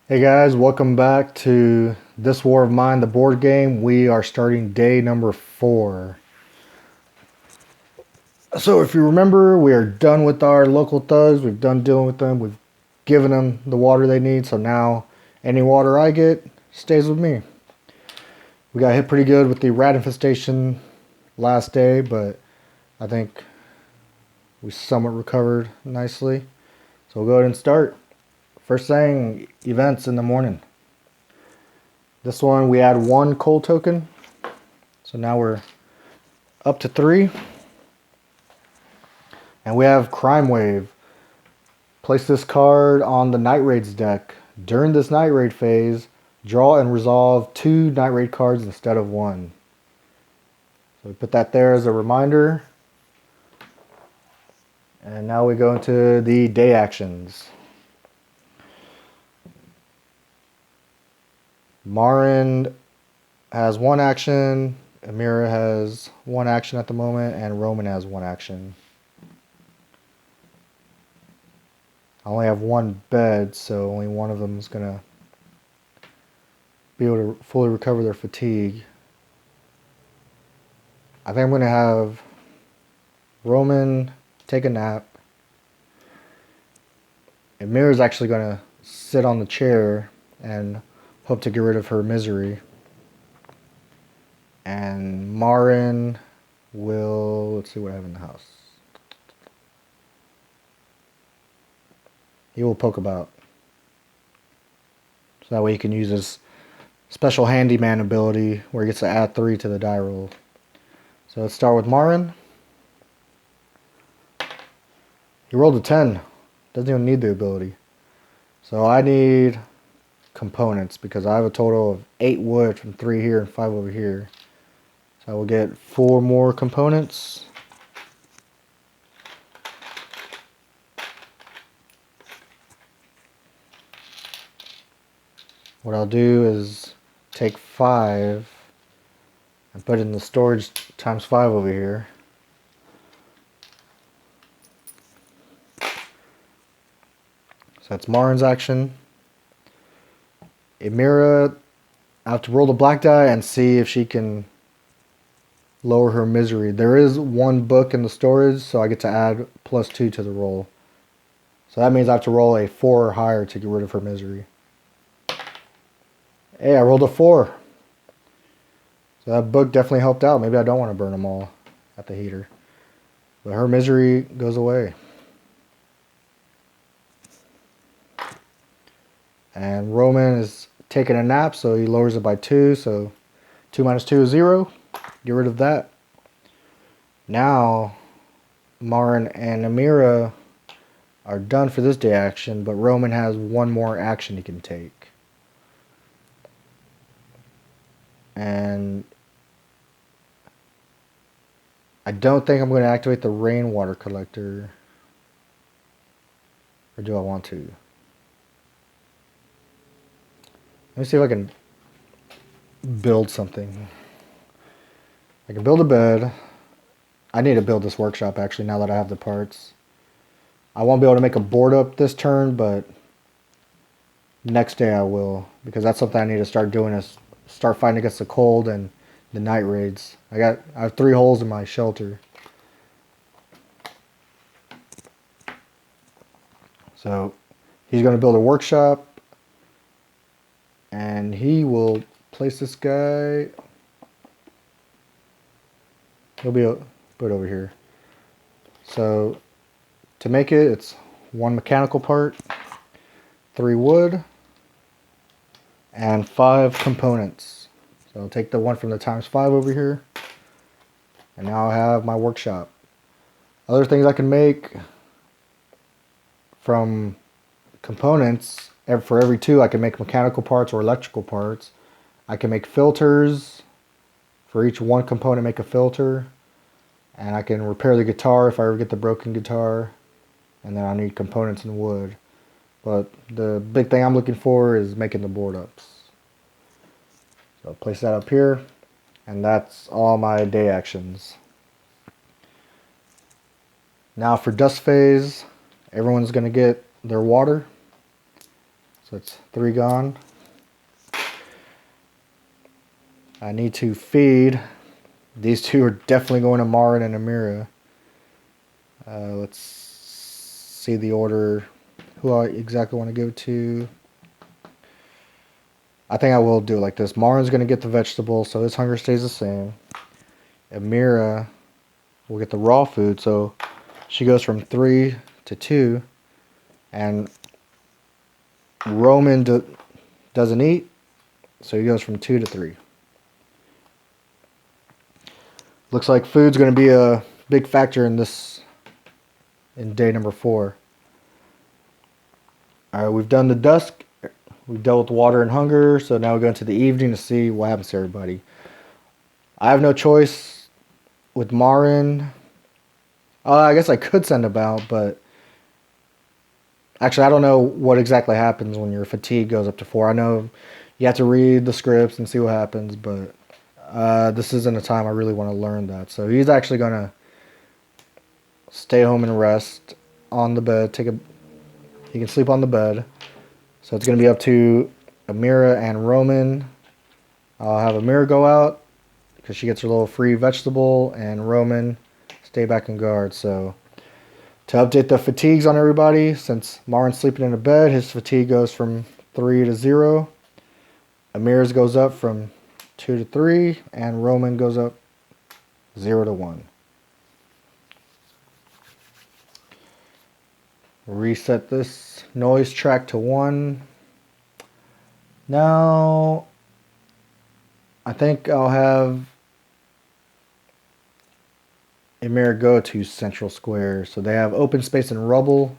Hey guys, welcome back to This War of Mine, the board game. We are starting day number 4. So if you remember, we are done with our local thugs. We've done dealing with them. We've given them the water they need. So now any water I get stays with me. We got hit pretty good with the rat infestation last day, but I think we somewhat recovered nicely. So we'll go ahead and start. First thing, events in the morning. This one we add 1 coal token. So now we're up to 3. And we have Crime Wave. Place this card on the Night Raids deck. During this Night Raid phase, draw and resolve 2 Night Raid cards instead of 1. So we put that there as a reminder. And now we go into the day actions. Marin has 1 action, Amira has 1 action at the moment, and Roman has 1 action. I only have 1 bed, so only one of them is going to be able to fully recover their fatigue. I think I'm going to have Roman take a nap. Amira's actually going to sit on the chair and hope to get rid of her misery. And Marin will, let's see what I have in the house. He will poke about. So that way he can use his special handyman ability where he gets to add 3 to the die roll. So let's start with Marin. He rolled a 10. Doesn't even need the ability. So I need components because I have a total of 8 wood from 3 here and 5 over here. So I will get 4 more components. What I'll do is take 5 and put it in the storage times 5 over here. So that's Marin's action. Amira, I have to roll the black die and see if she can lower her misery. There is 1 book in the storage, so I get to add +2 to the roll. So that means I have to roll a 4 or higher to get rid of her misery. Hey, I rolled a 4. So that book definitely helped out. Maybe I don't want to burn them all at the heater. But her misery goes away. And Roman is taking a nap, so he lowers it by 2. So 2 minus 2 is 0. Get rid of that. Now, Marin and Amira are done for this day action, but Roman has 1 more action he can take. And I don't think I'm going to activate the rainwater collector. Or do I want to? Let me see if I can build something. I can build a bed. I need to build this workshop actually now that I have the parts. I won't be able to make a board up this turn, but next day I will. Because that's something I need to start doing is start fighting against the cold and the night raids. I have 3 holes in my shelter. So he's going to build a workshop. And he will place this guy. He'll be put over here. So to make it, it's 1 mechanical part, 3 wood, and 5 components. So I'll take the one from the times 5 over here. And now I have my workshop. Other things I can make from components, for every 2 I can make mechanical parts or electrical parts. I can make filters. For each 1 component, make a filter. And I can repair the guitar if I ever get the broken guitar. And then I need components and wood. But the big thing I'm looking for is making the board ups. So I'll place that up here. And that's all my day actions. Now for dust phase, everyone's going to get their water. So it's 3 gone. I need to feed. These 2 are definitely going to Marin and Amira. Let's see the order. Who I exactly want to give it to. I think I will do it like this. Marin's going to get the vegetable, so his hunger stays the same. Amira will get the raw food, so she goes from 3 to 2. And Roman doesn't eat, so he goes from 2 to 3. Looks like food's going to be a big factor in day number 4. Alright, we've done the dusk. We've dealt with water and hunger, so now we go into the evening to see what happens to everybody. I have no choice with Marin. I guess I could send him out, but actually I don't know what exactly happens when your fatigue goes up to 4. I know you have to read the scripts and see what happens, but this isn't a time I really want to learn that. So he's actually going to stay home and rest on the bed. He can sleep on the bed. So it's going to be up to Amira and Roman. I'll have Amira go out because she gets her little free vegetable, and Roman stay back in guard. So to update the fatigues on everybody, since Marin's sleeping in a bed, his fatigue goes from 3 to 0. Amira's goes up from 2 to 3, and Roman goes up 0 to 1. Reset this noise track to 1. Now, I think I'll have Amira go to Central Square. So they have open space and rubble.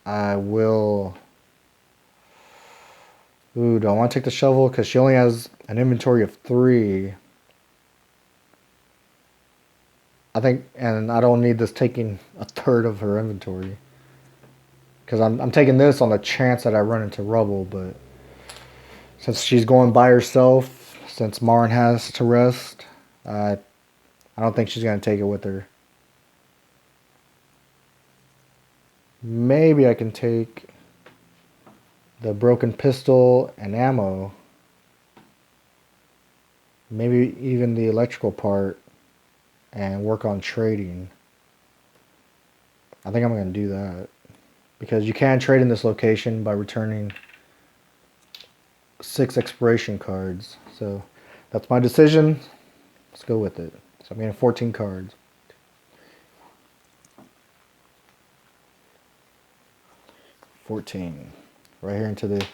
I will... Ooh, do I want to take the shovel? Because she only has an inventory of 3. I think, and I don't need this taking a third of her inventory. Because I'm taking this on the chance that I run into rubble, but since she's going by herself, since Marin has to rest, I don't think she's going to take it with her. Maybe I can take the broken pistol and ammo. Maybe even the electrical part and work on trading. I think I'm going to do that. Because you can trade in this location by returning 6 expiration cards. So that's my decision. Let's go with it. So I'm getting 14 cards. Right here into the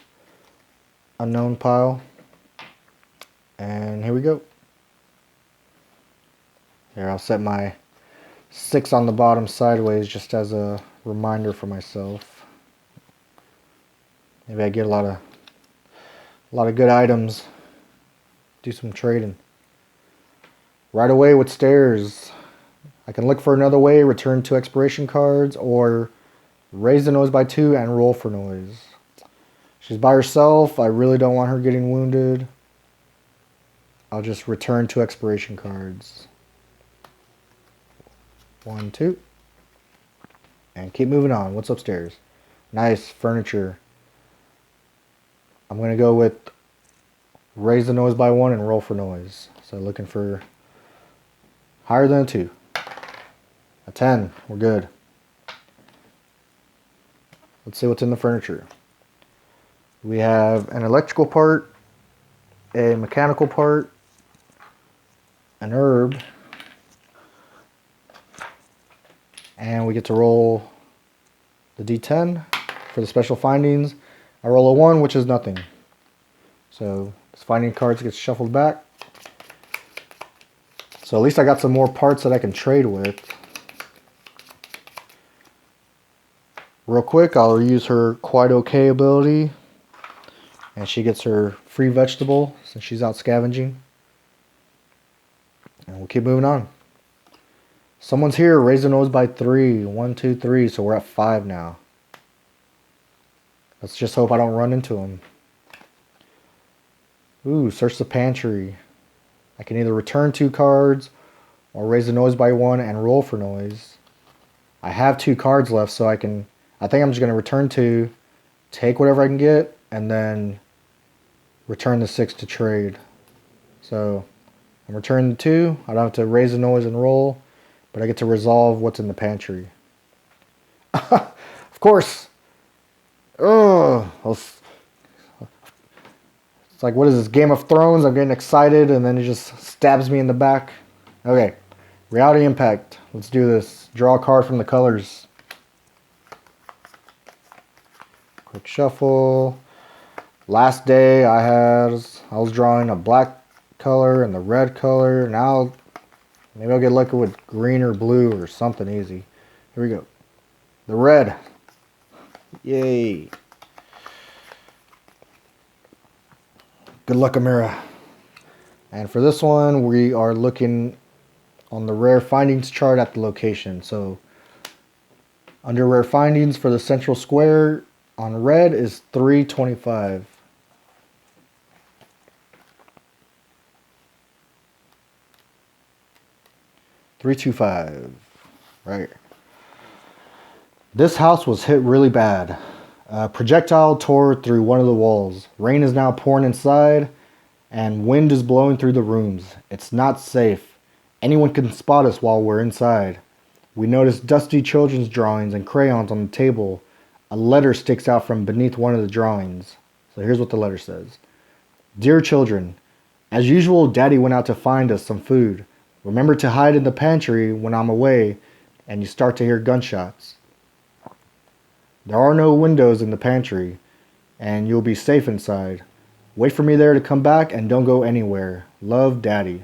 unknown pile. And here we go. Here, I'll set my 6 on the bottom sideways just as a reminder for myself. Maybe I get a lot of good items. Do some trading. Right away with stairs. I can look for another way, return 2 expiration cards, or raise the noise by 2 and roll for noise. She's by herself. I really don't want her getting wounded. I'll just return 2 expiration cards. 1, 2. And keep moving on. What's upstairs? Nice furniture. I'm going to go with raise the noise by 1 and roll for noise. So looking for higher than a 2. A 10. We're good. Let's see what's in the furniture. We have an electrical part, a mechanical part, an herb, and we get to roll the D10 for the special findings. I roll a 1, which is nothing. So this finding cards get shuffled back. So at least I got some more parts that I can trade with. Real quick, I'll use her quite okay ability. And she gets her free vegetable since she's out scavenging. And we'll keep moving on. Someone's here. Raise the nose by 3. 1, 2, 3. So we're at 5 now. Let's just hope I don't run into him. Ooh, search the pantry. I can either return 2 cards or raise the noise by 1 and roll for noise. I have 2 cards left, so I think I'm just going to return 2, take whatever I can get, and then return the 6 to trade. So I'm returning the 2. I don't have to raise the noise and roll, but I get to resolve what's in the pantry. Of course. Ugh. It's like, what is this, Game of Thrones? I'm getting excited, and then it just stabs me in the back. Okay. Reality Impact. Let's do this. Draw a card from the colors. Quick shuffle. Last day I was drawing a black color and the red color. Now maybe I'll get lucky with green or blue or something easy. Here we go. The red. Yay. Good luck, Amira. And for this one, we are looking on the rare findings chart at the location. So under rare findings for the central square on red is 325. Right. This house was hit really bad. A projectile tore through one of the walls. Rain is now pouring inside, and wind is blowing through the rooms. It's not safe. Anyone can spot us while we're inside. We notice dusty children's drawings and crayons on the table. A letter sticks out from beneath one of the drawings. So here's what the letter says. Dear children, as usual, Daddy went out to find us some food. Remember to hide in the pantry when I'm away and you start to hear gunshots. There are no windows in the pantry, and you'll be safe inside. Wait for me there to come back and don't go anywhere. Love, Daddy.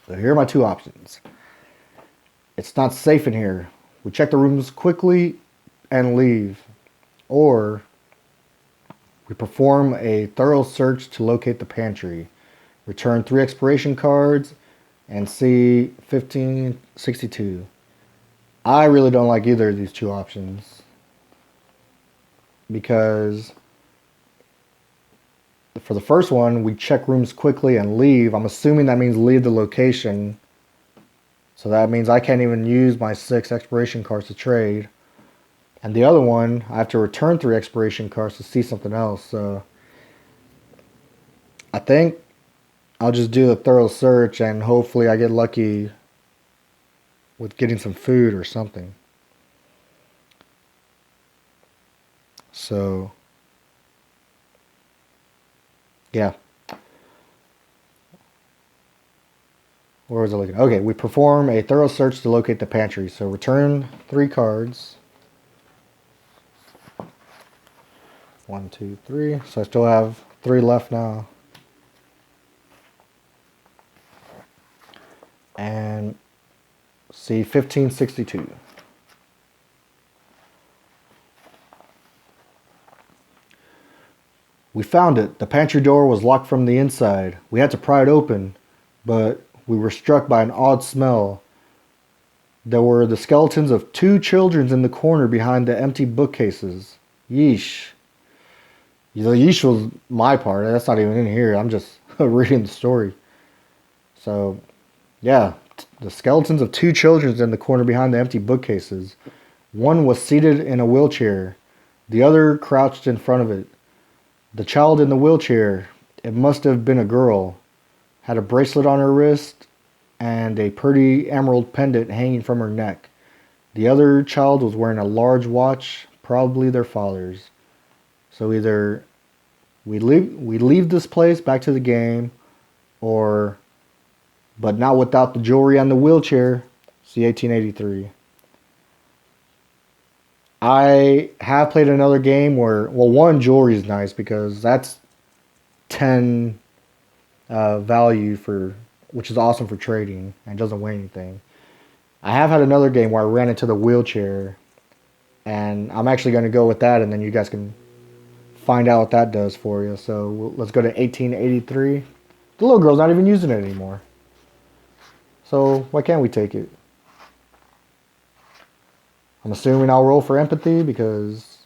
So here are my 2 options. It's not safe in here. We check the rooms quickly and leave. Or we perform a thorough search to locate the pantry. Return 3 expiration cards and see 1562. I really don't like either of these 2 options, because for the first one, we check rooms quickly and leave. I'm assuming that means leave the location. So that means I can't even use my 6 expiration cards to trade. And the other one, I have to return 3 expiration cards to see something else. So I think I'll just do a thorough search and hopefully I get lucky with getting some food or something. So, yeah. Where was I looking? Okay, we perform a thorough search to locate the pantry. So return 3 cards. 1, 2, 3. So I still have 3 left now. And see 1562. We found it. The pantry door was locked from the inside. We had to pry it open, but we were struck by an odd smell. There were the skeletons of 2 children in the corner behind the empty bookcases. Yeesh. The yeesh was my part. That's not even in here. I'm just reading the story. So, yeah. The skeletons of 2 children in the corner behind the empty bookcases. One was seated in a wheelchair. The other crouched in front of it. The child in the wheelchair, it must have been a girl, had a bracelet on her wrist and a pretty emerald pendant hanging from her neck. The other child was wearing a large watch, probably their father's. So either we leave this place back to the game, or but not without the jewelry and the wheelchair. See 1883. I have played another game where, well, one, jewelry is nice because that's 10 value for, which is awesome for trading and doesn't weigh anything. I have had another game where I ran into the wheelchair, and I'm actually going to go with that, and then you guys can find out what that does for you. So let's go to 1883. The little girl's not even using it anymore. So why can't we take it? I'm assuming I'll roll for empathy because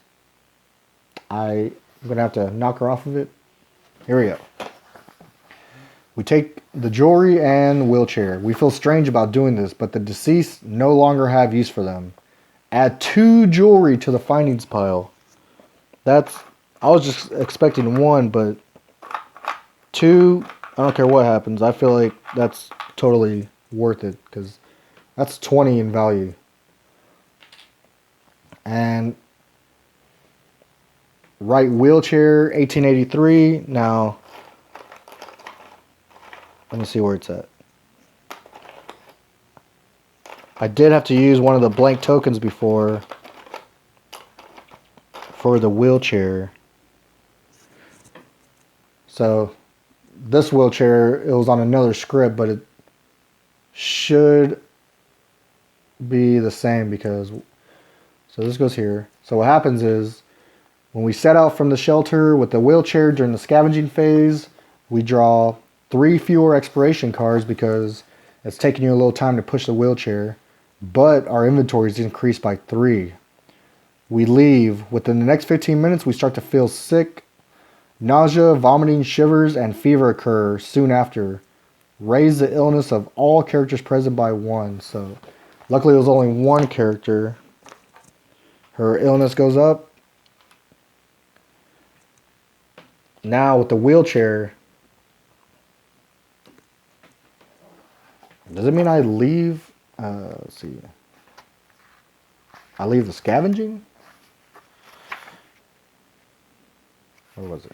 I'm going to have to knock her off of it. Here we go. We take the jewelry and wheelchair. We feel strange about doing this, but the deceased no longer have use for them. Add 2 jewelry to the findings pile. That's, I was just expecting 1, but 2, I don't care what happens. I feel like that's totally worth it because that's 20 in value. And right wheelchair, 1883. Now, let me see where it's at. I did have to use one of the blank tokens before for the wheelchair. So this wheelchair, it was on another script, but it should be the same because, so this goes here. So what happens is when we set out from the shelter with the wheelchair during the scavenging phase, we draw 3 fewer exploration cards because it's taking you a little time to push the wheelchair, but our inventory is increased by 3. We leave. Within the next 15 minutes, we start to feel sick. Nausea, vomiting, shivers, and fever occur soon after. Raise the illness of all characters present by 1. So luckily it was only 1 character. Her illness goes up. Now with the wheelchair, does it mean I leave? Let's see. I leave the scavenging? Where was it?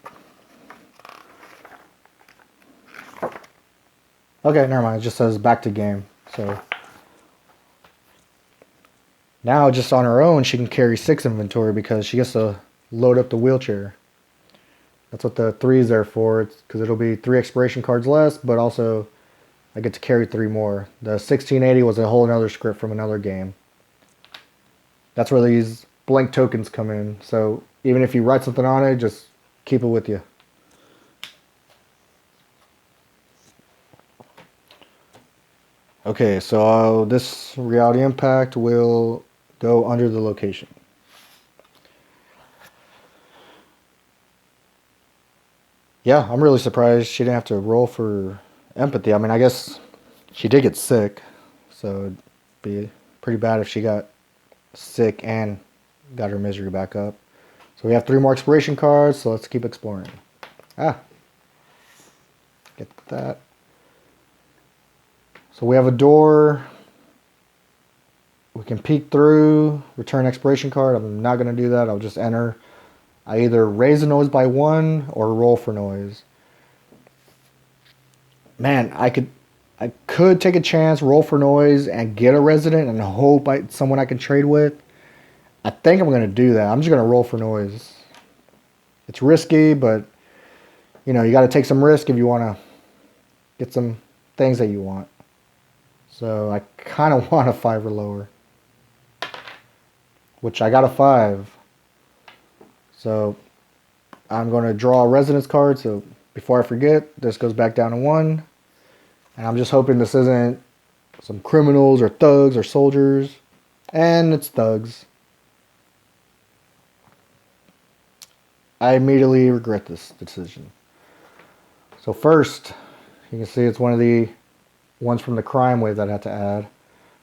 Okay, never mind. It just says back to game. So now just on her own, she can carry 6 inventory because she gets to load up the wheelchair. That's what the 3 is there for. It's because it'll be 3 expiration cards less, but also I get to carry 3 more. The 1680 was a whole another script from another game. That's where these blank tokens come in. So even if you write something on it, just keep it with you. Okay, so this reality impact will go under the location. Yeah, I'm really surprised she didn't have to roll for empathy. I mean, I guess she did get sick, so it'd be pretty bad if she got sick and got her misery back up. So we have 3 more exploration cards, so let's keep exploring. Get that. So we have a door. We can peek through, return exploration card. I'm not going to do that. I'll just enter. I either raise the noise by 1 or roll for noise. Man, I could take a chance, roll for noise, and get a resident and hope someone I can trade with. I think I'm going to do that. I'm just going to roll for noise. It's risky, but you know, you got to take some risk if you want to get some things that you want. So I kind of want a 5 or lower, which I got a 5. So I'm going to draw a residence card. So before I forget, this goes back down to 1. And I'm just hoping this isn't some criminals or thugs or soldiers. And it's thugs. I immediately regret this decision. So first, you can see it's one of the ones from the crime wave that I had to add.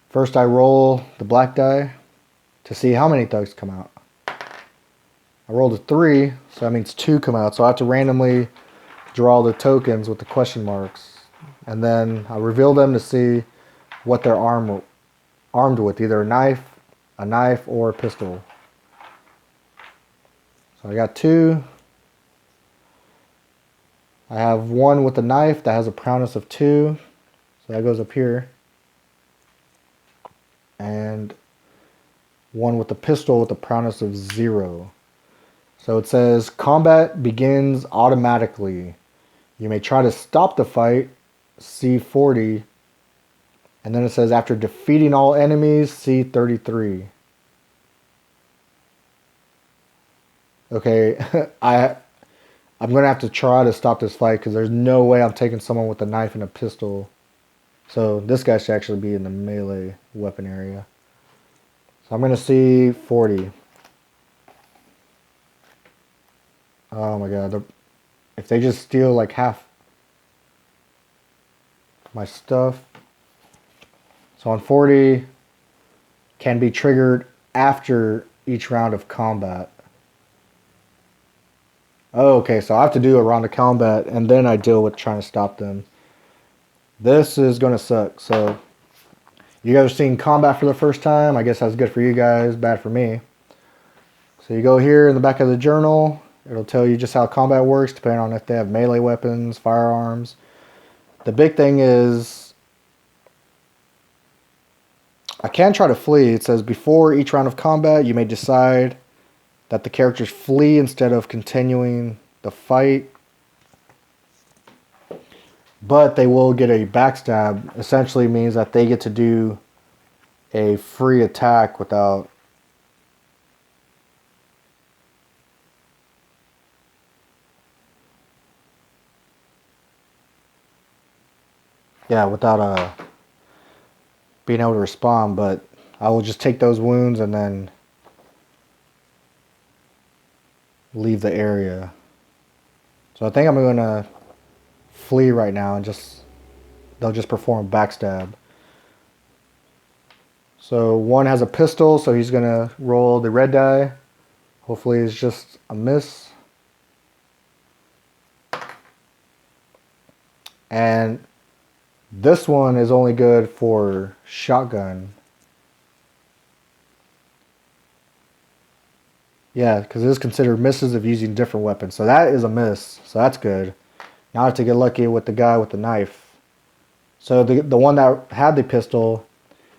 First I roll the black die to see how many thugs come out. I rolled a 3, so that means 2 come out. So I have to randomly draw the tokens with the question marks. And then I reveal them to see what they're armed with, either a knife, or a pistol. So I got 2. I have 1 with a knife that has a prowess of 2. So that goes up here. And 1 with a pistol with a prowess of 0. So it says combat begins automatically. You may try to stop the fight, C40. And then it says after defeating all enemies, C33. Okay, I'm going to have to try to stop this fight because there's no way I'm taking someone with a knife and a pistol. So this guy should actually be in the melee weapon area. So I'm going to see 40. Oh my god. If they just steal like half. my stuff. So on 40, can be triggered after each round of combat. Oh, okay, so I have to do a round of combat and then I deal with trying to stop them. This is going to suck. So you guys are seeing combat for the first time. I guess that's good for you guys, bad for me. So you go here in the back of the journal. It'll tell you just how combat works depending on if they have melee weapons, firearms. The big thing is I can try to flee. It says before each round of combat you may decide that the characters flee instead of continuing the fight. But they will get a backstab. Essentially means that they get to do a free attack without being able to respond, but I will just take those wounds and then leave the area. So I think I'm going to flee right now and they'll just perform backstab. So one has a pistol, so he's going to roll the red die. Hopefully it's just a miss. And this one is only good for shotgun. Yeah, because it is considered misses if using different weapons. So that is a miss. So that's good. Now I have to get lucky with the guy with the knife. So the one that had the pistol,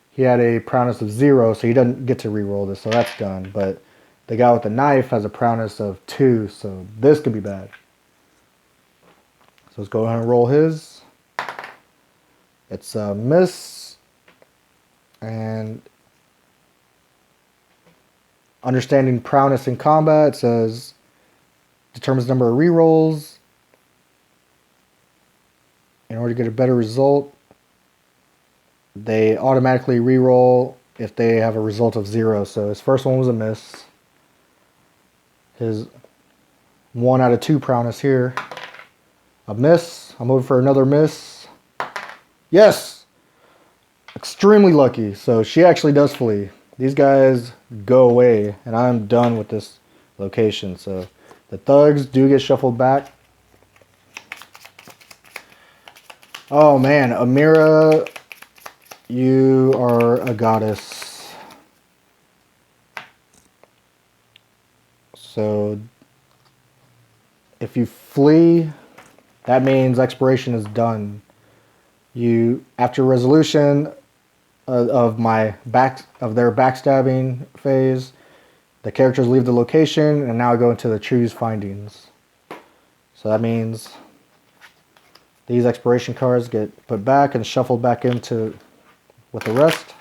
he had a prowess of 0, so he doesn't get to reroll this. So that's done. But the guy with the knife has a prowess of 2, so this could be bad. So let's go ahead and roll his. It's a miss. And understanding prowess in combat, it says determines the number of rerolls. In order to get a better result, they automatically reroll if they have a result of 0. So his first one was a miss. His 1 out of 2 prowess here, a miss. I'm moving for another miss. Yes! Extremely lucky. So she actually does flee. These guys go away, and I'm done with this location. So the thugs do get shuffled back. Oh man, Amira, you are a goddess. So if you flee, that means expiration is done. You, after resolution of their backstabbing phase, the characters leave the location and now go into the choose findings. So that means these expiration cards get put back and shuffled back into with the rest.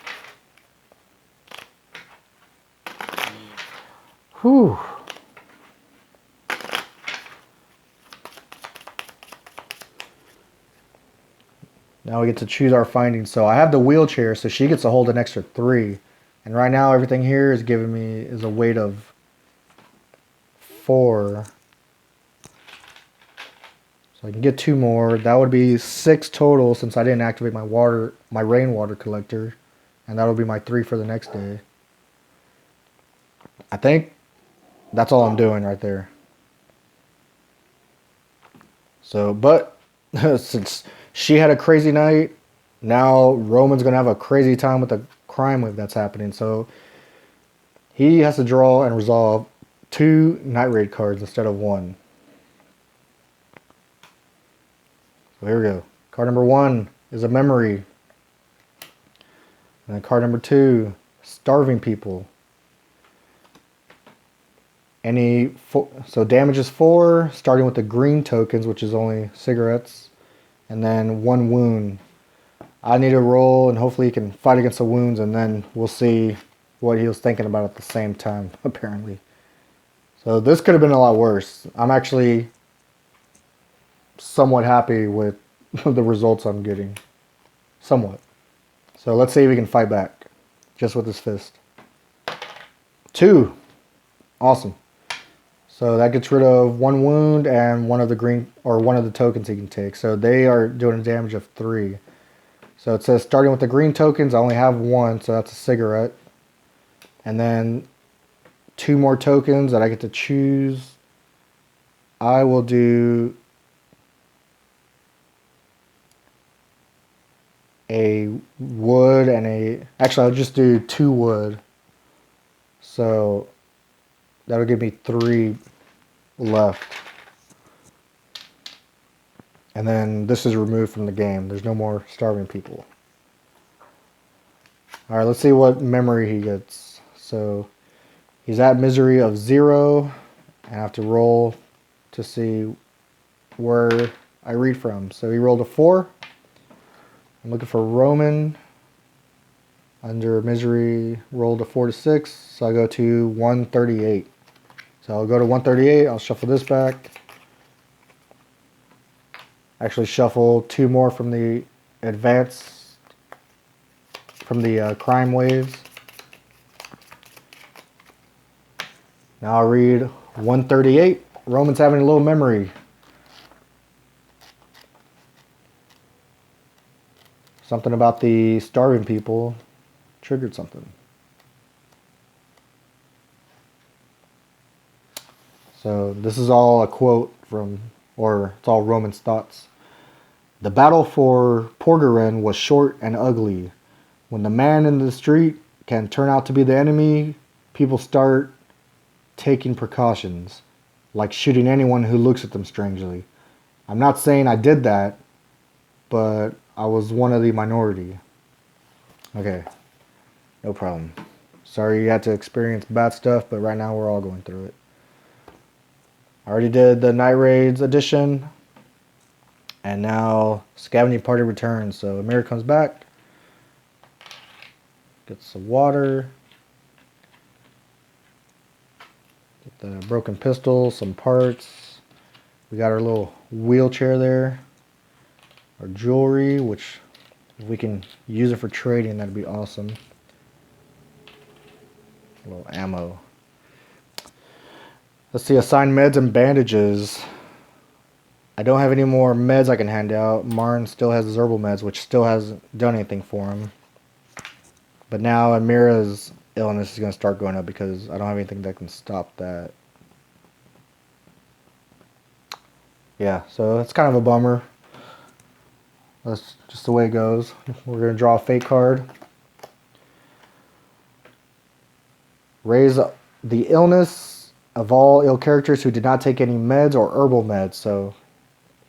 Whew. Now we get to choose our findings. So I have the wheelchair, so she gets to hold an extra 3. And right now everything here is giving me is a weight of 4. So I can get 2 more. That would be 6 total since I didn't activate my rainwater collector. And that would be my 3 for the next day. I think that's all I'm doing right there. So, but since she had a crazy night, now Roman's going to have a crazy time with the crime wave that's happening. So he has to draw and resolve 2 night raid cards instead of 1. So here we go. Card number 1 is a memory. And then card number 2, starving people. So damage is 4, starting with the green tokens, which is only cigarettes, and then 1 wound. I need to roll, and hopefully he can fight against the wounds, and then we'll see what he was thinking about at the same time, apparently. So this could have been a lot worse. I'm actually somewhat happy with the results I'm getting. Somewhat. So let's see if we can fight back, just with his fist. 2. Awesome. So that gets rid of 1 wound and one of the tokens he can take. So they are doing a damage of 3. So it says starting with the green tokens, I only have one, so that's a cigarette. And then 2 more tokens that I get to choose. I will do a wood and a... Actually, I'll just do 2 wood. So that'll give me 3 left. And then this is removed from the game. There's no more starving people. Alright, let's see what memory he gets. So he's at misery of 0. And I have to roll to see where I read from. So he rolled a 4. I'm looking for Roman. Under misery, rolled a 4 to 6. So I go to 138. So I'll go to 138. I'll shuffle this back. Actually shuffle 2 more from the advance, from the crime waves. Now I'll read 138. Roman's having a little memory. Something about the starving people triggered something. So this is all a quote from, or it's all Roman's thoughts. The battle for Porgerin was short and ugly. When the man in the street can turn out to be the enemy, people start taking precautions, like shooting anyone who looks at them strangely. I'm not saying I did that, but I was one of the minority. Okay, no problem. Sorry you had to experience bad stuff, but right now we're all going through it. I already did the Night Raids edition. And now Scavenging Party returns. So Amir comes back. Gets some water. Get the broken pistol, some parts. We got our little wheelchair there. Our jewelry, which if we can use it for trading, that'd be awesome. A little ammo. Let's see, assign meds and bandages. I don't have any more meds I can hand out. Marn still has his herbal meds, which still hasn't done anything for him. But now Amira's illness is going to start going up because I don't have anything that can stop that. Yeah, so that's kind of a bummer. That's just the way it goes. We're going to draw a fate card. Raise the illness of all ill characters who did not take any meds or herbal meds. So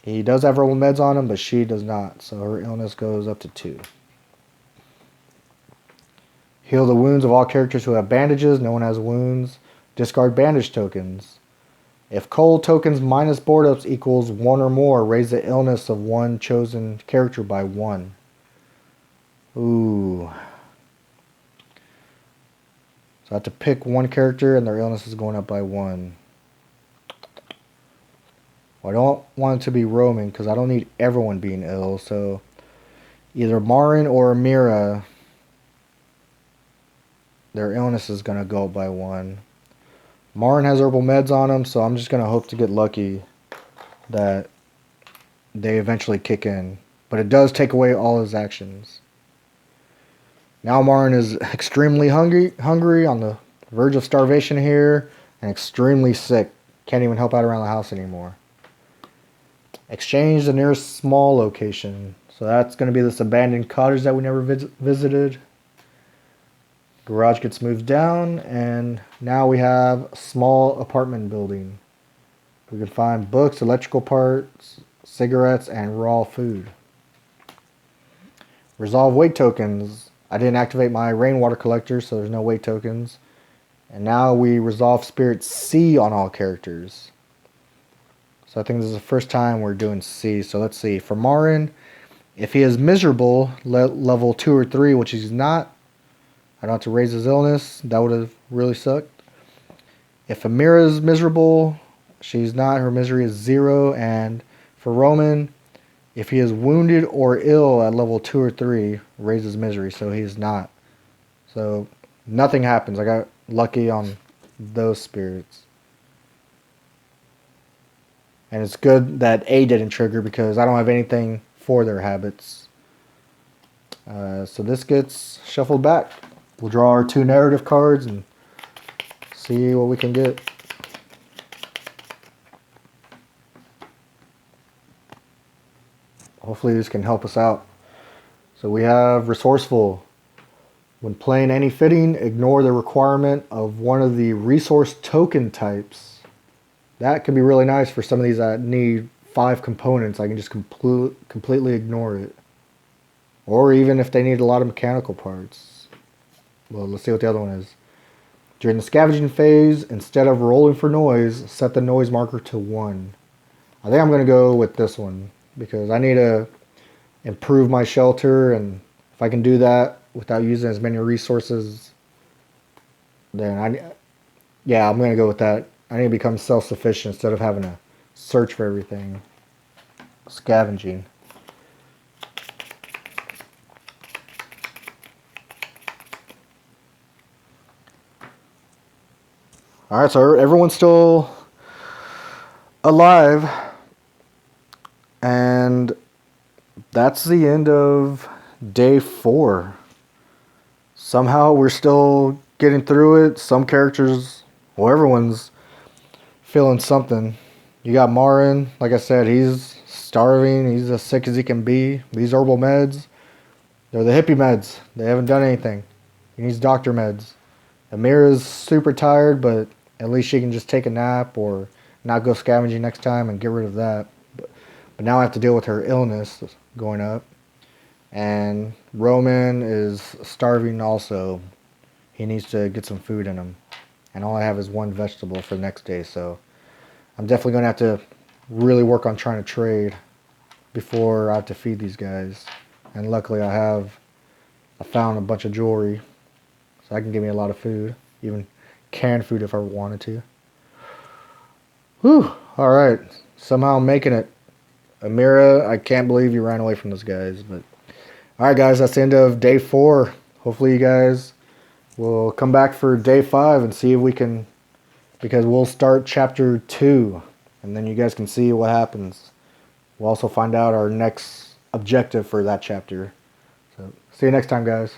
he does have herbal meds on him, but she does not. So her illness goes up to 2. Heal the wounds of all characters who have bandages. No one has wounds. Discard bandage tokens. If cold tokens minus board ups equals 1 or more, raise the illness of one chosen character by 1. Ooh. So I have to pick one character and their illness is going up by 1. Well, I don't want it to be Roman because I don't need everyone being ill. So either Marin or Amira, their illness is going to go up by 1. Marin has herbal meds on him, so I'm just going to hope to get lucky that they eventually kick in. But it does take away all his actions. Now Marin is extremely hungry on the verge of starvation here, and extremely sick. Can't even help out around the house anymore. Exchange the nearest small location. So that's going to be this abandoned cottage that we never visited. Garage gets moved down, and now we have a small apartment building. We can find books, electrical parts, cigarettes, and raw food. Resolve weight tokens. I didn't activate my rainwater collector, so there's no weight tokens. And now we resolve Spirit C on all characters. So I think this is the first time we're doing C. So let's see. For Marin, if he is miserable, level 2 or 3, which he's not, I don't have to raise his illness. That would have really sucked. If Amira is miserable, she's not. Her misery is 0. And for Roman, if he is wounded or ill at level 2 or 3, raise his misery. So he is not. So nothing happens. I got lucky on those spirits. And it's good that A didn't trigger because I don't have anything for their habits. So this gets shuffled back. We'll draw our 2 narrative cards and see what we can get. Hopefully this can help us out. So we have Resourceful. When playing any fitting, ignore the requirement of one of the resource token types. That can be really nice for some of these that need 5 components. I can just completely ignore it. Or even if they need a lot of mechanical parts. Well, let's see what the other one is. During the scavenging phase, instead of rolling for noise, set the noise marker to 1. I think I'm going to go with this one because I need to improve my shelter, and if I can do that without using as many resources, then I'm going to go with that. I need to become self-sufficient instead of having to search for everything. Scavenging. Alright, so everyone's still alive, and that's the end of day 4. Somehow we're still getting through it. Some characters, well, everyone's feeling something. You got Marin, like I said, he's starving. He's as sick as he can be. These herbal meds, they're the hippie meds. They haven't done anything. He needs doctor meds. Amira's super tired, but at least she can just take a nap or not go scavenging next time and get rid of that. But now I have to deal with her illness going up. And Roman is starving also. He needs to get some food in him. And all I have is 1 vegetable for the next day, so I'm definitely going to have to really work on trying to trade before I have to feed these guys. And luckily I found a bunch of jewelry, so that can give me a lot of food, even canned food if I wanted to. Whew, alright, somehow I'm making it. Amira, I can't believe you ran away from those guys, but alright guys, that's the end of day 4. Hopefully you guys will come back for day 5 and see if we can, because we'll start chapter 2, and then you guys can see what happens. We'll also find out our next objective for that chapter. So see you next time, guys.